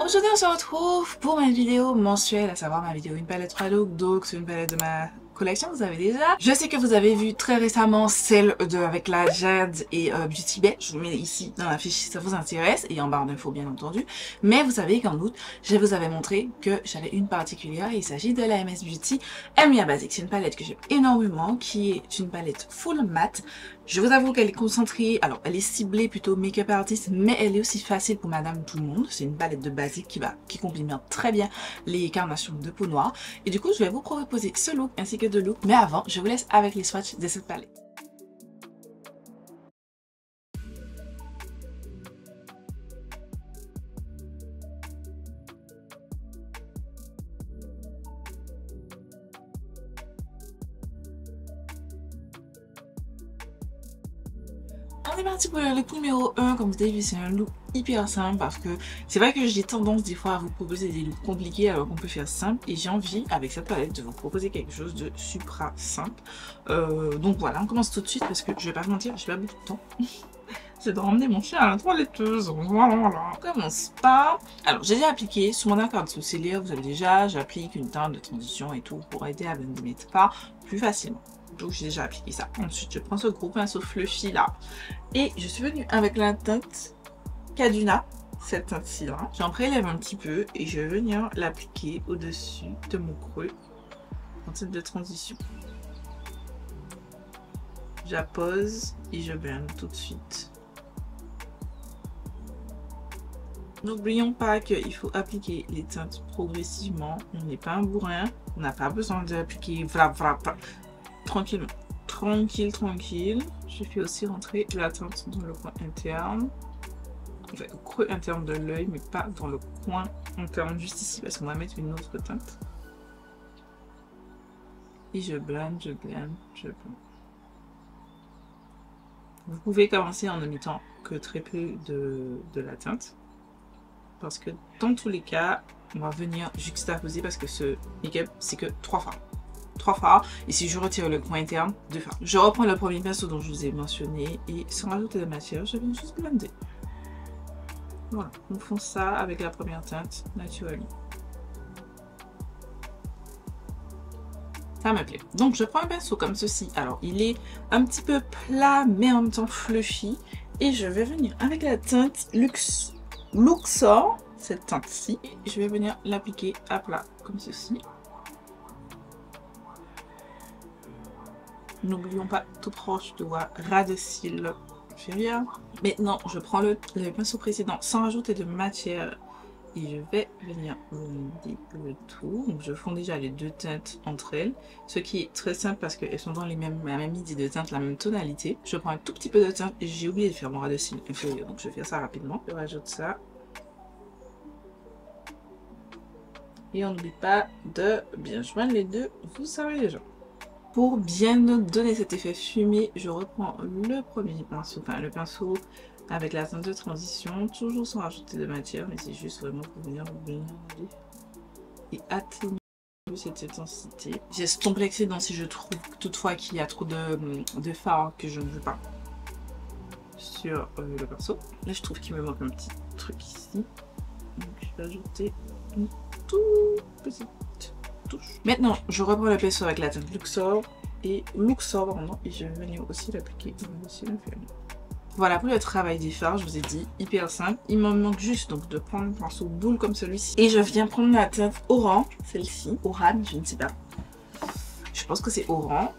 Aujourd'hui on se retrouve pour ma vidéo mensuelle, à savoir ma vidéo une palette 3 looks, donc c'est une palette de ma collection, vous avez déjà. Je sais que vous avez vu très récemment celle avec la Jade et Beauty Bay. Je vous mets ici dans la fiche si ça vous intéresse et en barre d'infos bien entendu. Mais vous savez qu'en août, je vous avais montré que j'avais une particulière. Il s'agit de la MS Beauty Mia Basic. C'est une palette que j'aime énormément, qui est une palette full matte. Je vous avoue qu'elle est concentrée, alors elle est ciblée plutôt make-up artist, mais elle est aussi facile pour madame tout le monde. C'est une palette de basique qui combine très bien les carnations de peau noire. Et du coup, je vais vous proposer ce look ainsi que deux looks. Mais avant, je vous laisse avec les swatchs de cette palette. On est parti pour le look numéro 1. Comme vous avez vu, c'est un look hyper simple parce que c'est vrai que j'ai tendance des fois à vous proposer des looks compliqués alors qu'on peut faire simple, et j'ai envie avec cette palette de vous proposer quelque chose de super simple. Donc voilà, on commence tout de suite parce que je vais pas vous mentir, j'ai pas beaucoup de temps. C'est de ramener mon chien à la toiletteuse. Voilà. On commence par... Alors, j'ai déjà appliqué sur mon accord de sourcilière, vous avez déjà, j'applique une teinte de transition et tout pour aider à blender mes pas plus facilement. Donc, j'ai déjà appliqué ça. Ensuite, je prends ce gros pinceau fluffy là. Et je suis venue avec la teinte Kaduna, cette teinte-ci là. J'en prélève un petit peu et je vais venir l'appliquer au-dessus de mon creux en teinte de transition. J'appose et je blende tout de suite. N'oublions pas qu'il faut appliquer les teintes progressivement. On n'est pas un bourrin. On n'a pas besoin d'appliquer tranquillement. Tranquille. Je fais aussi rentrer la teinte dans le coin interne. Enfin, au creux interne de l'œil, mais pas dans le coin interne, juste ici, parce qu'on va mettre une autre teinte. Et je blende. Vous pouvez commencer en ne mettant que très peu de la teinte. Parce que dans tous les cas, on va venir juxtaposer parce que ce make-up, c'est que 3 fards. 3 fards. Et si je retire le coin interne, 2 fards. Je reprends le premier pinceau dont je vous ai mentionné et sans rajouter de matière, je viens juste blender. Voilà, on fonce ça avec la première teinte, naturellement. Ça me plaît. Donc je prends un pinceau comme ceci. Alors il est un petit peu plat mais en même temps fluffy. Et je vais venir avec la teinte Luxor, cette teinte-ci. Et je vais venir l'appliquer à plat comme ceci. N'oublions pas tout proche de voir ras de cils inférieur. Maintenant je prends le pinceau précédent sans rajouter de matière. Et je vais venir blender le tout. Donc je fonds déjà les deux teintes entre elles. Ce qui est très simple parce qu'elles sont dans la même idée de teinte, la même tonalité. Je prends un tout petit peu de teinte et j'ai oublié de faire mon ras de cils inférieur. Donc je vais faire ça rapidement. Je rajoute ça. Et on n'oublie pas de bien joindre les deux, vous savez déjà. Pour bien donner cet effet fumé, je reprends le premier pinceau, enfin le pinceau avec la teinte de transition, toujours sans rajouter de matière, mais c'est juste vraiment pour venir blender et atténuer cette intensité. J'estompe l'excédent si je trouve toutefois qu'il y a trop de fard que je ne veux pas sur le pinceau. Là je trouve qu'il me manque un petit truc ici, donc je vais ajouter une toute petite touche. Maintenant je reprends le pinceau avec la teinte Luxor et je vais venir aussi l'appliquer aussi l'inférieur. Voilà pour le travail des fards, je vous ai dit, hyper simple. Il me manque juste donc de prendre un pinceau boule comme celui-ci. Et je viens prendre la teinte orange, celle-ci, orange, je ne sais pas. Je pense que c'est orange.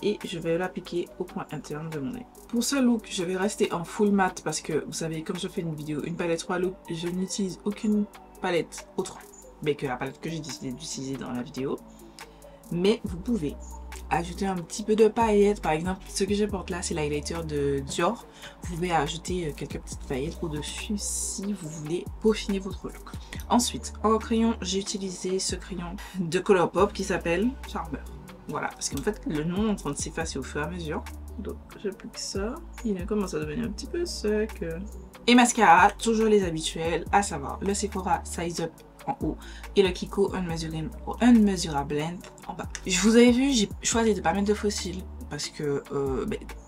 Et je vais l'appliquer au point interne de mon œil. Pour ce look, je vais rester en full matte parce que vous savez, comme je fais une vidéo, une palette 3 looks, je n'utilise aucune palette autre mais que la palette que j'ai décidé d'utiliser dans la vidéo. Mais vous pouvez ajouter un petit peu de paillettes. Par exemple, ce que je porte là, c'est l'highlighter de Dior. Vous pouvez ajouter quelques petites paillettes au-dessus si vous voulez peaufiner votre look. Ensuite, en crayon, j'ai utilisé ce crayon de Colourpop qui s'appelle Charmer. Voilà, parce qu'en fait, le nom est en train de s'effacer au fur et à mesure. Donc, j'applique ça. Il commence à devenir un petit peu sec. Et mascara, toujours les habituels, à savoir le Sephora Size Up en haut et le Kiko Unmeasurable Blend en bas. Je vous avais vu, j'ai choisi de ne pas mettre de fossiles parce que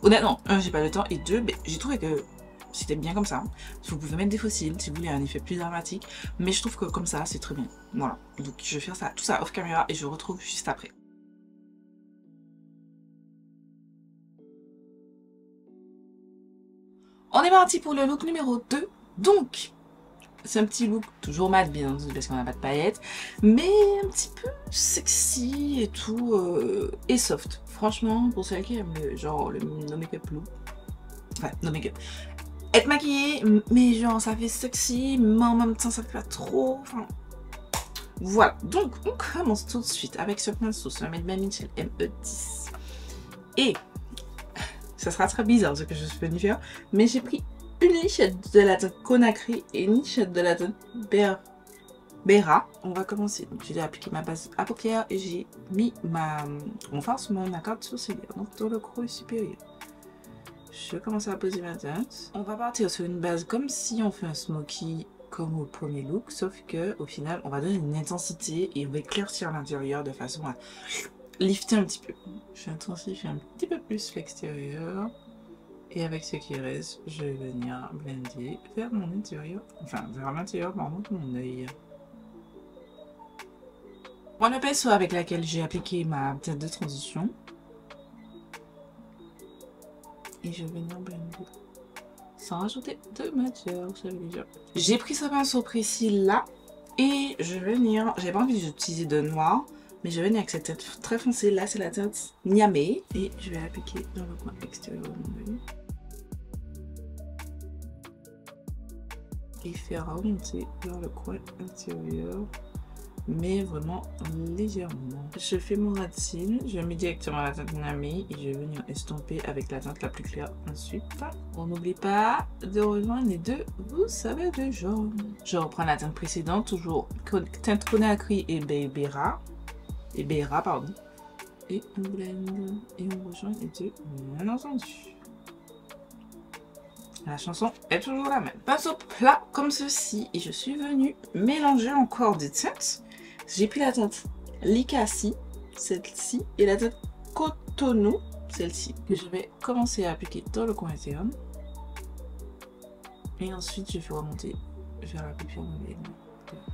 honnêtement, un, j'ai pas le temps, et deux, j'ai trouvé que c'était bien comme ça. Vous pouvez mettre des fossiles si vous voulez un effet plus dramatique, mais je trouve que comme ça, c'est très bien. Voilà, donc je vais faire ça, tout ça off caméra et je vous retrouve juste après. On est parti pour le look numéro 2. Donc, c'est un petit look toujours mat, bien entendu, parce qu'on n'a pas de paillettes, mais un petit peu sexy et tout, et soft. Franchement, pour celles qui aiment le genre le no make-up look, enfin, no make-up, être maquillée, mais genre ça fait sexy, mais en même temps ça fait pas trop, enfin... Voilà, donc on commence tout de suite avec ce pinceau, c'est un Madeline Mitchell ME10. Et ça sera très bizarre ce que je suis venue faire, mais j'ai pris une lichette de la teinte Conakry et une lichette de la teinte Bera. On va commencer. Donc j'ai appliqué ma base à paupières et j'ai mis mon fard sur mon arcade sourcilière, donc dans le creux supérieur. Je vais commencer à poser ma teinte. On va partir sur une base comme si on fait un smoky comme au premier look, sauf que au final on va donner une intensité et on va éclaircir l'intérieur de façon à lifter un petit peu. Je vais intensifier un petit peu plus l'extérieur. Et avec ce qui reste, je vais venir blender vers mon intérieur, enfin vers l'intérieur pardon, de mon œil. Mon pinceau avec laquelle j'ai appliqué ma teinte de transition. Et je vais venir blender sans rajouter de matière, ça veut dire. J'ai pris ce pinceau précis là et je vais venir, j'ai pas envie d'utiliser de noir, mais je vais venir avec cette teinte très foncée. Là c'est la teinte Niamey et je vais l'appliquer dans le coin extérieur de mon œil. Et faire remonter vers le coin intérieur, mais vraiment légèrement. Je fais mon ras de cils, je mets directement la teinte Niamey et je vais venir estomper avec la teinte la plus claire ensuite. On n'oublie pas de rejoindre les deux, vous savez déjà. Je reprends la teinte précédente, toujours teinte Conakry et Bera, pardon. Et on blende et on rejoint les deux, bien entendu. La chanson est toujours la même. Pinceau plat comme ceci et je suis venue mélanger encore des teintes. J'ai pris la teinte Likasi, celle-ci, et la teinte Cotonou, celle-ci, que je vais commencer à appliquer dans le coin interne. Et ensuite je fais remonter vers la paupière mobile.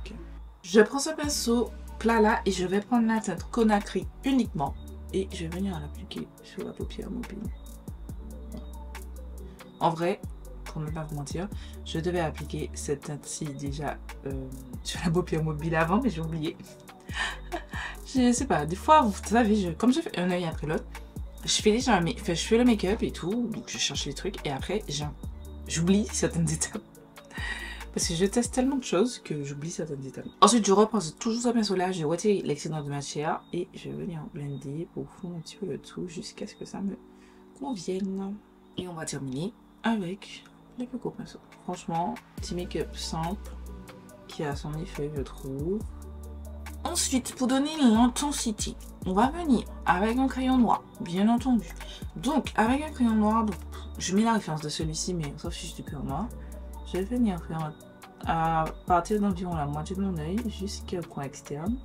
Okay. Je prends ce pinceau plat là et je vais prendre la teinte Conakry uniquement et je vais venir l'appliquer sur la paupière mobile. En vrai, pour ne pas vous mentir, je devais appliquer cette teinte-ci déjà sur la paupière mobile avant, mais j'ai oublié. Je sais pas, des fois, vous savez, comme je fais un œil après l'autre, je fais déjà je fais le make-up et tout, donc je cherche les trucs, et après, j'oublie certaines étapes. Parce que je teste tellement de choses que j'oublie certaines étapes. Ensuite, je reprends toujours ce pinceau-là, je retire l'excédent de matière, et je vais venir blender pour fondre un petit peu le tout, jusqu'à ce que ça me convienne. Et on va terminer avec les cocos pinceaux. Franchement, petit make-up simple qui a son effet, je trouve. Ensuite, pour donner l'intensité, on va venir avec un crayon noir, bien entendu. Donc, avec un crayon noir, donc, je mets la référence de celui-ci, mais on s'en fiche du crayon noir. Je vais venir faire à partir d'environ la moitié de mon œil jusqu'au coin externe,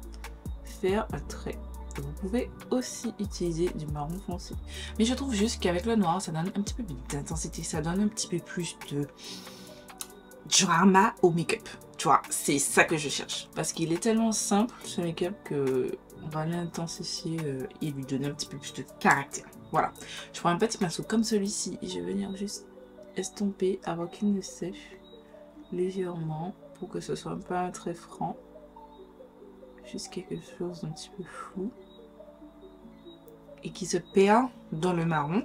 faire un trait. Vous pouvez aussi utiliser du marron foncé. Mais je trouve juste qu'avec le noir, ça donne un petit peu plus d'intensité. Ça donne un petit peu plus de drama au make-up. Tu vois, c'est ça que je cherche. Parce qu'il est tellement simple, ce make-up, qu'on va l'intensifier et lui donner un petit peu plus de caractère. Voilà. Je prends un petit pinceau comme celui-ci et je vais venir juste estomper avant qu'il ne sèche légèrement pour que ce soit pas très franc. Juste quelque chose d'un petit peu flou et qui se perd dans le marron.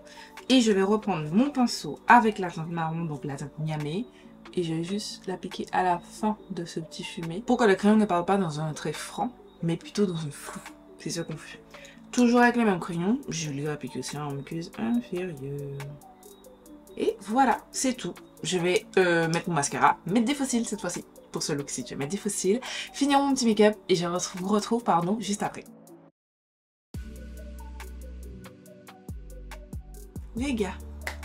Et je vais reprendre mon pinceau avec la teinte marron, donc la teinte Niamey, et je vais juste l'appliquer à la fin de ce petit fumé pour que le crayon ne parte pas dans un trait franc mais plutôt dans un flou. C'est ce qu'on fait. Toujours avec le même crayon, je lui applique aussi en muqueuse inférieure. Et voilà, c'est tout. Je vais mettre mon mascara, mettre des fossiles cette fois-ci. Pour ce look-ci, je vais mettre des fossiles, finir mon petit make-up et je vous retrouve juste après. Les gars,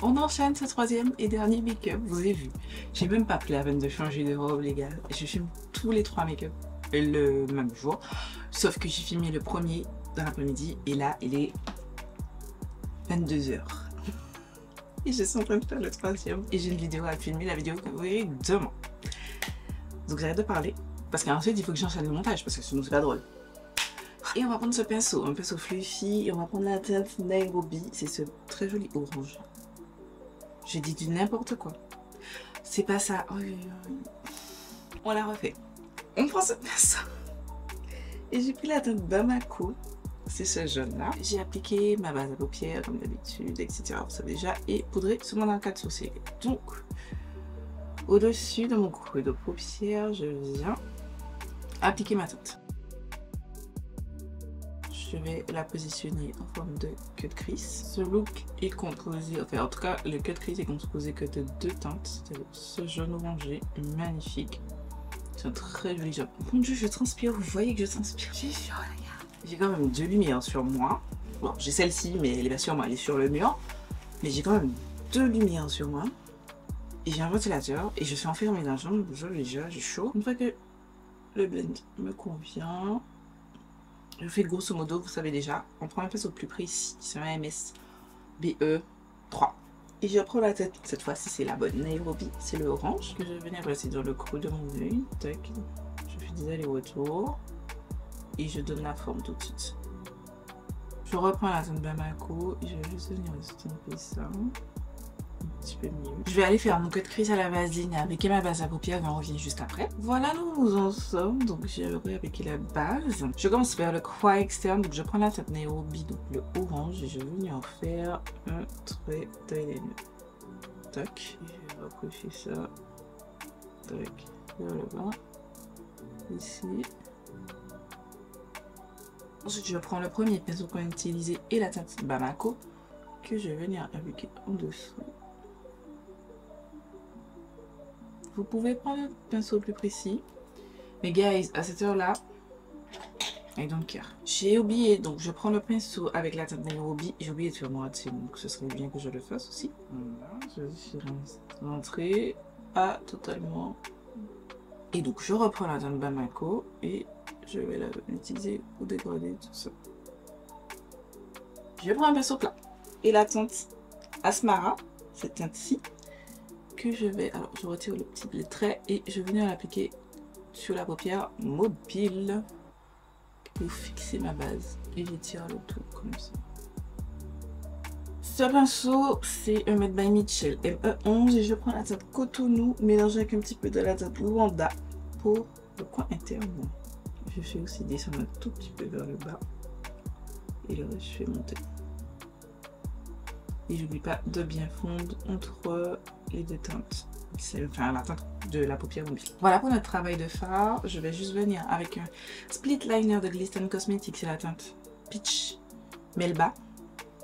on enchaîne ce troisième et dernier make-up, vous avez vu. J'ai même pas pris la peine de changer de robe, les gars. Je filme tous les 3 make-up le même jour. Sauf que j'ai filmé le premier dans l'après-midi et là, il est 22 h. Et je suis en train de faire le troisième. Et j'ai une vidéo à filmer, la vidéo que vous verrez demain. Donc j'arrête de parler. Parce qu'ensuite, il faut que j'enchaîne le montage, parce que sinon c'est pas drôle. Et on va prendre ce pinceau, un pinceau fluffy, et on va prendre la teinte Nairobi. C'est ce très joli orange. J'ai dit du n'importe quoi. C'est pas ça. Oh, on la refait. On prend ce pinceau. Et j'ai pris la teinte Bamako. C'est ce jaune là. J'ai appliqué ma base à paupières comme d'habitude, etc. Vous savez déjà. Et poudré sur mon arcade sourcil. Donc, au-dessus de mon creux de paupières, je viens appliquer ma teinte. Je vais la positionner en forme de queue de Chris. Ce look est composé, enfin en tout cas le queue de Chris est composé que de deux teintes. C'est ce jaune orangé magnifique. C'est un très joli jaune. Mon dieu, je transpire, vous voyez que je transpire. J'ai chaud les gars. J'ai quand même deux lumières sur moi. Bon, j'ai celle-ci, mais elle est pas sur moi, elle est sur le mur. Mais j'ai quand même deux lumières sur moi. Et j'ai un ventilateur et je suis enfermée dans la chambre. Déjà, j'ai chaud. Une fois que le blend me convient, je fais grosso modo, vous savez déjà, on prend un pinceau plus précis, c'est un MS BE3. Et je prends la tête, cette fois-ci c'est la bonne Nairobi, c'est le orange, que je vais venir placer dans le creux de mon œil. Tac, je fais des allers-retours et je donne la forme tout de suite. Je reprends la teinte Bamako et je vais juste venir estomper ça. Un petit peu mieux. Je vais aller faire mon queue de Chris à la vaseline et appliquer ma base à paupières et on revient juste après. Voilà, nous en sommes. Donc j'ai appliqué la base. Je commence vers le coin externe. Donc je prends la teinte Nairobi, donc le orange, et je vais venir en faire un trait d'eyeliner. Tac. Et je vais accrocher ça. Tac. Vers le bas. Ici. Ensuite, je prends le premier pinceau qu'on a utilisé et la teinte Bamako que je vais venir appliquer en dessous. Vous pouvez prendre un pinceau plus précis. Mais guys, à cette heure-là, I don't care. J'ai oublié, donc je prends le pinceau avec la teinte Nairobi. J'ai oublié de faire mon dessus, donc ce serait bien que je le fasse aussi. Voilà, je suis rentrée à totalement. Et donc je reprends la teinte Bamako et je vais l'utiliser pour dégrader tout ça. Je prends un pinceau plat et la teinte Asmara, cette teinte-ci, que je vais, alors je retire le petit trait et je vais venir l'appliquer sur la paupière mobile pour fixer ma base et j'étire le tout comme ça. Ce pinceau c'est un Made by Mitchell ME11 et je prends la teinte Cotonou mélangée avec un petit peu de la teinte Luanda pour le coin interne. Je fais aussi descendre un tout petit peu vers le bas et le reste je fais monter. Et j'oublie pas de bien fondre entre les deux teintes. Enfin, la teinte de la paupière mobile. Voilà pour notre travail de fard. Je vais juste venir avec un split liner de Glisten Cosmetics. C'est la teinte Peach Melba.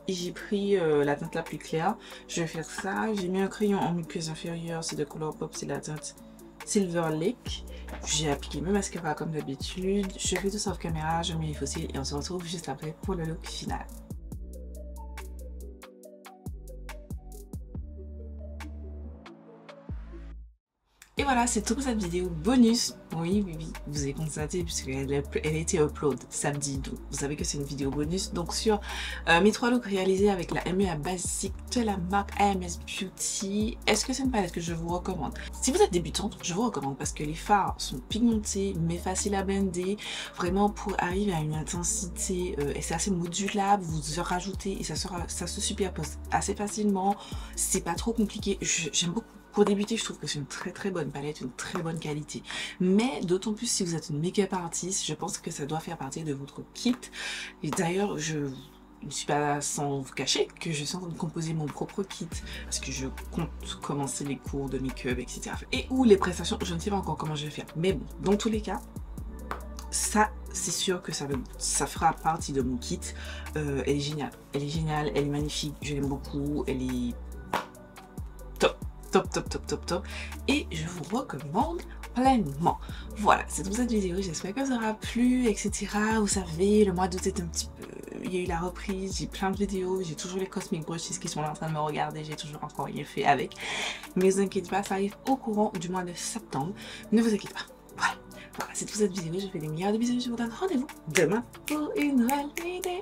Et j'ai pris la teinte la plus claire. Je vais faire ça. J'ai mis un crayon en muqueuse inférieure. C'est de Colourpop. C'est la teinte Silver Lake. J'ai appliqué mes mascaras comme d'habitude. Je fais tout ça off caméra. Je mets les fossiles. Et on se retrouve juste après pour le look final. Et voilà, c'est tout pour cette vidéo bonus. Oui, vous avez constaté puisqu'elle a été upload samedi. Donc vous savez que c'est une vidéo bonus. Donc sur mes 3 looks réalisés avec la MEA Basic de la marque AMS Beauty. Est-ce que c'est une palette que je vous recommande? Si vous êtes débutante, je vous recommande parce que les fards sont pigmentés mais faciles à blender. Vraiment pour arriver à une intensité et c'est assez modulable. Vous rajoutez et ça se superpose assez facilement. C'est pas trop compliqué. J'aime beaucoup. Pour débuter, je trouve que c'est une très bonne palette, une très bonne qualité. Mais d'autant plus si vous êtes une make-up artiste, je pense que ça doit faire partie de votre kit. Et d'ailleurs, je ne suis pas sans vous cacher que je suis en train de composer mon propre kit parce que je compte commencer les cours de make-up, etc. Et ou les prestations, je ne sais pas encore comment je vais faire. Mais bon, dans tous les cas, ça, c'est sûr que ça fera partie de mon kit. Elle est géniale, elle est magnifique, je l'aime beaucoup, elle est top et je vous recommande pleinement. Voilà, c'est tout pour cette vidéo, j'espère que ça aura plu, etc. Vous savez, le mois d'août est un petit peu, il y a eu la reprise, j'ai plein de vidéos, j'ai toujours les Cosmic Brushes qui sont là en train de me regarder, j'ai toujours encore rien fait avec, mais ne vous inquiétez pas, ça arrive au courant du mois de septembre, ne vous inquiétez pas. Voilà, c'est tout pour cette vidéo, je vous fais des milliards de bisous, je vous donne rendez-vous demain pour une nouvelle vidéo.